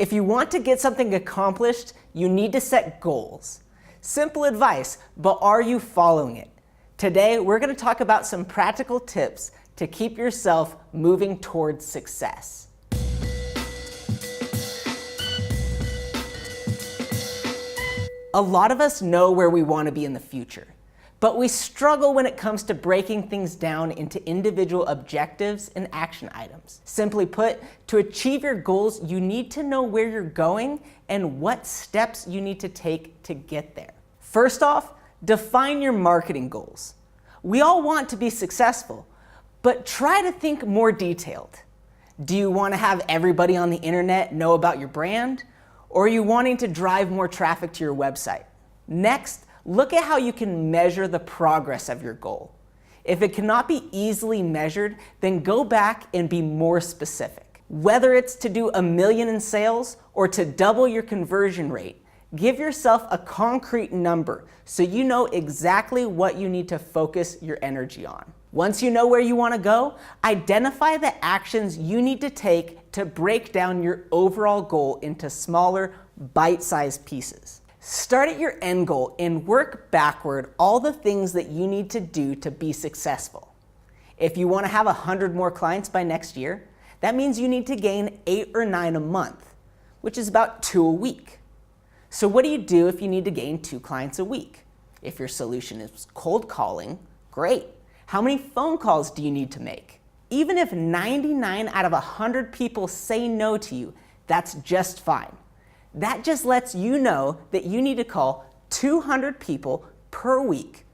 If you want to get something accomplished, you need to set goals. Simple advice, but are you following it? Today, we're going to talk about some practical tips to keep yourself moving towards success. A lot of us know where we want to be in the future, but we struggle when it comes to breaking things down into individual objectives and action items. Simply put, to achieve your goals, you need to know where you're going and what steps you need to take to get there. First off, define your marketing goals. We all want to be successful, but try to think more detailed. Do you want to have everybody on the internet know about your brand? Or are you wanting to drive more traffic to your website? Next, look at how you can measure the progress of your goal. If it cannot be easily measured, then go back and be more specific. Whether it's to do $1 million in sales or to double your conversion rate, give yourself a concrete number so you know exactly what you need to focus your energy on. Once you know where you want to go, identify the actions you need to take to break down your overall goal into smaller, bite-sized pieces. Start at your end goal and work backward all the things that you need to do to be successful. If you want to have 100 more clients by next year, that means you need to gain 8 or 9 a month, which is about 2 a week. So what do you do if you need to gain 2 clients a week? If your solution is cold calling, great. How many phone calls do you need to make? Even if 99 out of 100 people say no to you, that's just fine. That just lets you know that you need to call 200 people per week,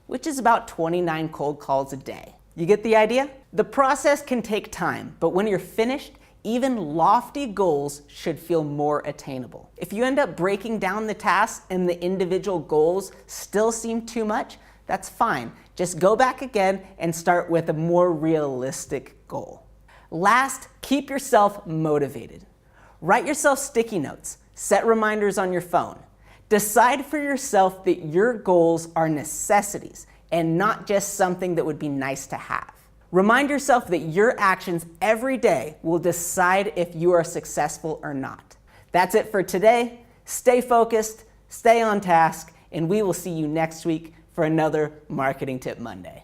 which is about 29 cold calls a day. You get the idea? The process can take time, but when you're finished, even lofty goals should feel more attainable. If you end up breaking down the tasks and the individual goals still seem too much, that's fine. Just go back again and start with a more realistic goal. Last, keep yourself motivated. Write yourself sticky notes. Set reminders on your phone. Decide for yourself that your goals are necessities and not just something that would be nice to have. Remind yourself that your actions every day will decide if you are successful or not. That's it for today. Stay focused, stay on task, and we will see you next week for another Marketing Tip Monday.